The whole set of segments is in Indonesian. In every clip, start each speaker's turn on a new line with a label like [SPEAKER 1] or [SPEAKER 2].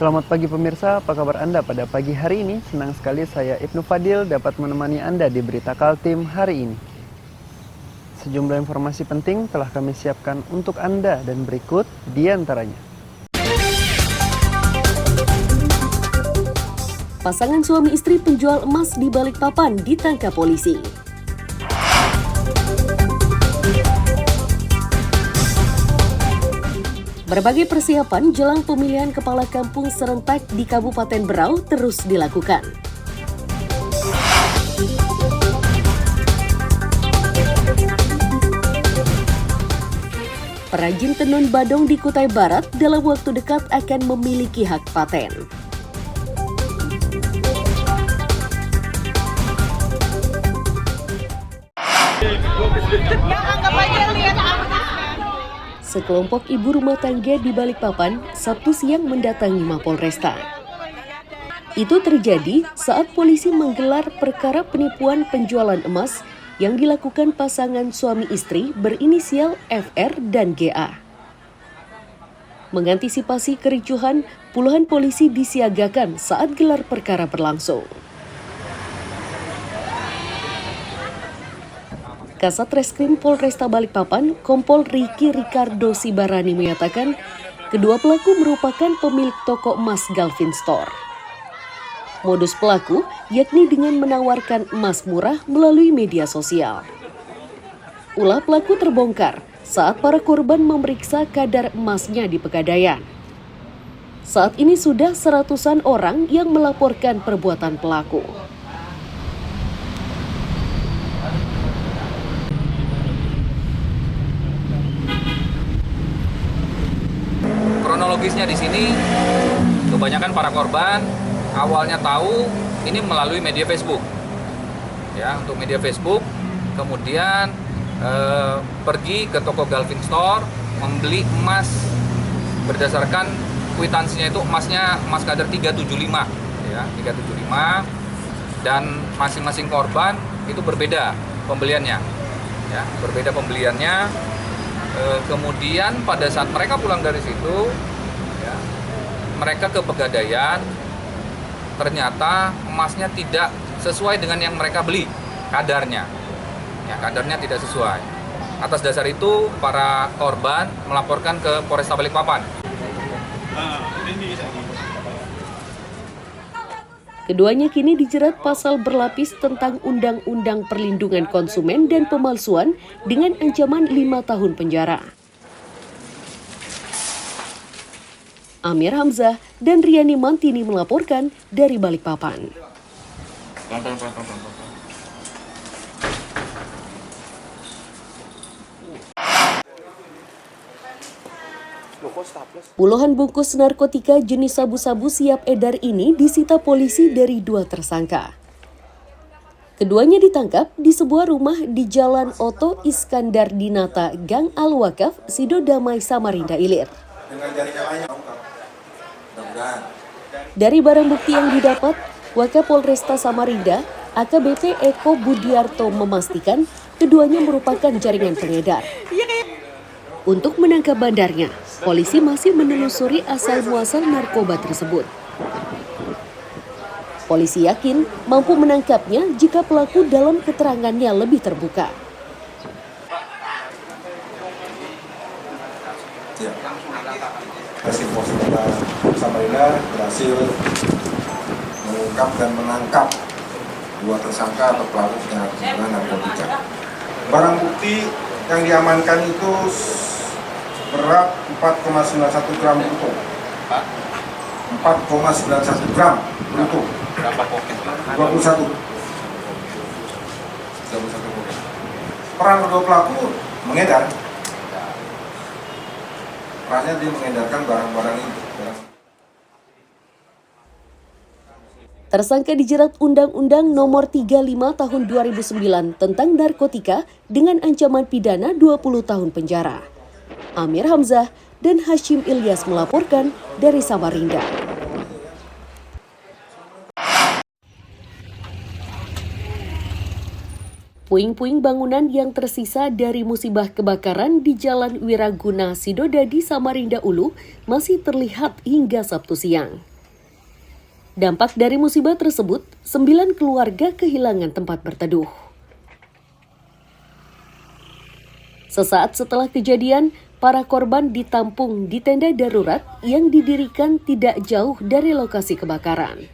[SPEAKER 1] Selamat pagi pemirsa, apa kabar Anda pada pagi hari ini? Senang sekali saya Ibnu Fadil dapat menemani Anda di Berita Kaltim hari ini. Sejumlah informasi penting telah kami siapkan untuk Anda dan berikut di antaranya.
[SPEAKER 2] Pasangan suami istri penjual emas di Balikpapan ditangkap polisi. Berbagai persiapan jelang pemilihan kepala kampung serentak di Kabupaten Berau terus dilakukan. Perajin tenun Badong di Kutai Barat dalam waktu dekat akan memiliki hak paten. Sekelompok ibu rumah tangga di Balikpapan Sabtu siang mendatangi Mapolresta. Itu terjadi saat polisi menggelar perkara penipuan penjualan emas yang dilakukan pasangan suami istri berinisial FR dan GA. Mengantisipasi kericuhan, puluhan polisi disiagakan saat gelar perkara berlangsung. Kasat Reskrim Polresta Balikpapan, Kompol Riki Ricardo Sibarani menyatakan kedua pelaku merupakan pemilik toko emas Galvin Store. Modus pelaku yakni dengan menawarkan emas murah melalui media sosial. Ulah pelaku terbongkar saat para korban memeriksa kadar emasnya di Pegadaian. Saat ini sudah seratusan orang yang melaporkan perbuatan pelaku.
[SPEAKER 3] Kronologisnya di sini kebanyakan para korban awalnya tahu ini melalui media Facebook, ya, untuk media Facebook, kemudian pergi ke toko Galvin Store membeli emas berdasarkan kwitansinya itu emasnya emas kadar 375, ya, 375, dan masing-masing korban itu berbeda pembeliannya, ya, berbeda pembeliannya. Kemudian pada saat mereka pulang dari situ, ya, mereka ke Pegadaian, ternyata emasnya tidak sesuai dengan yang mereka beli, kadarnya, ya, kadarnya tidak sesuai. Atas dasar itu para korban melaporkan ke Polresta Balikpapan.
[SPEAKER 2] Keduanya kini dijerat pasal berlapis tentang Undang-Undang Perlindungan Konsumen dan Pemalsuan dengan ancaman 5 tahun penjara. Amir Hamzah dan Riani Mantini melaporkan dari Balikpapan. Puluhan bungkus narkotika jenis sabu-sabu siap edar ini disita polisi dari 2 tersangka. Keduanya ditangkap di sebuah rumah di Jalan Oto Iskandar Dinata, Gang Al-Wakaf, Sidodamai, Samarinda Ilir. Dari barang bukti yang didapat, Wakapolresta Samarinda, AKBP Eko Budiarto memastikan keduanya merupakan jaringan pengedar. Untuk menangkap bandarnya, polisi masih menelusuri asal-muasal narkoba tersebut. Polisi yakin mampu menangkapnya jika pelaku dalam keterangannya lebih terbuka.
[SPEAKER 4] Polres Samarinda berhasil mengungkap dan menangkap 2 tersangka atau pelaku penyalahgunaan narkotika. Barang bukti yang diamankan itu berat 4,91 gram bruto. 4,91 gram bruto.
[SPEAKER 3] Berapa poket?
[SPEAKER 4] 21 poket. Peran kedua pelaku mengedar. Perannya dia mengedarkan barang-barang itu.
[SPEAKER 2] Tersangka dijerat Undang-Undang Nomor 35 Tahun 2009 tentang narkotika dengan ancaman pidana 20 tahun penjara. Amir Hamzah dan Hashim Ilyas melaporkan dari Samarinda. Puing-puing bangunan yang tersisa dari musibah kebakaran di Jalan Wiraguna Sidodadi, Samarinda Ulu masih terlihat hingga Sabtu siang. Dampak dari musibah tersebut, 9 keluarga kehilangan tempat berteduh. Sesaat setelah kejadian, para korban ditampung di tenda darurat yang didirikan tidak jauh dari lokasi kebakaran.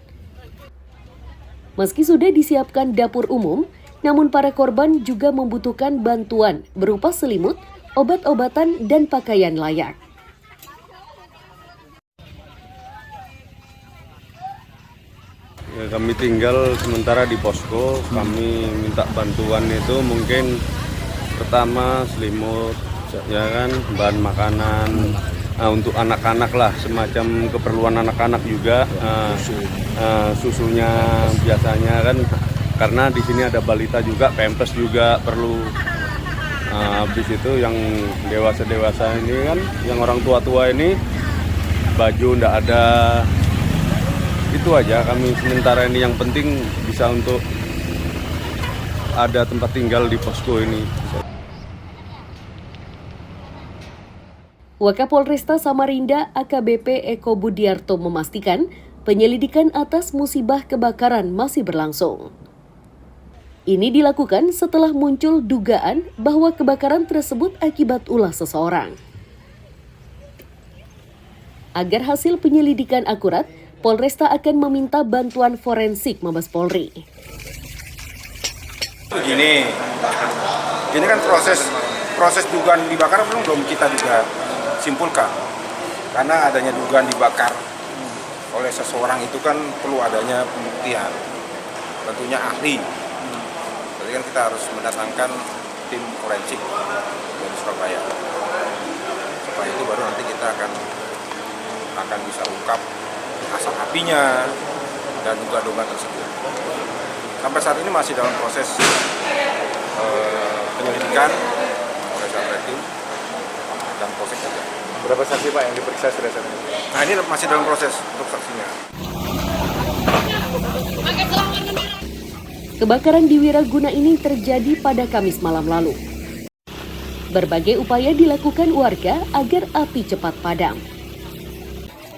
[SPEAKER 2] Meski sudah disiapkan dapur umum, namun para korban juga membutuhkan bantuan berupa selimut, obat-obatan, dan pakaian layak.
[SPEAKER 5] Ya, kami tinggal sementara di posko. Kami minta bantuan itu mungkin pertama selimut, ya kan, bahan makanan, untuk anak-anak lah, semacam keperluan anak-anak juga, susunya biasanya kan, karena di sini ada balita juga, pampers juga perlu. Habis itu yang dewasa-dewasa ini kan, yang orang tua-tua ini baju ndak ada. Itu aja kami sementara ini, yang penting bisa untuk ada tempat tinggal di posko ini.
[SPEAKER 2] Wakapolresta Samarinda AKBP Eko Budiarto memastikan penyelidikan atas musibah kebakaran masih berlangsung. Ini dilakukan setelah muncul dugaan bahwa kebakaran tersebut akibat ulah seseorang. Agar hasil penyelidikan akurat, Polresta akan meminta bantuan forensik Mabes Polri.
[SPEAKER 4] Begini, ini kan proses dugaan dibakar belum kita juga simpulkan, karena adanya dugaan dibakar oleh seseorang itu kan perlu adanya pembuktian, tentunya ahli. Jadi kan kita harus mendatangkan tim forensik dari Surabaya, supaya itu baru nanti kita akan bisa ungkap asal apinya dan juga dugaan tersebut. Sampai saat ini masih dalam proses penyelidikan oleh Satreskrim dan Polsek saja.
[SPEAKER 6] Berapa saksi Pak yang diperiksa sudah saat ini?
[SPEAKER 4] Nah, ini masih dalam proses untuk saksinya.
[SPEAKER 2] Kebakaran di Wiraguna ini terjadi pada Kamis malam lalu. Berbagai upaya dilakukan warga agar api cepat padam.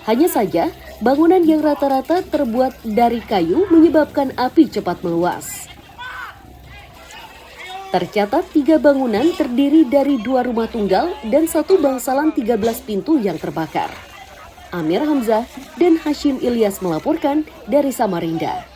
[SPEAKER 2] Hanya saja, bangunan yang rata-rata terbuat dari kayu menyebabkan api cepat meluas. Tercatat 3 bangunan terdiri dari 2 rumah tunggal dan 1 bangsalan 13 pintu yang terbakar. Amir Hamzah dan Hashim Ilyas melaporkan dari Samarinda.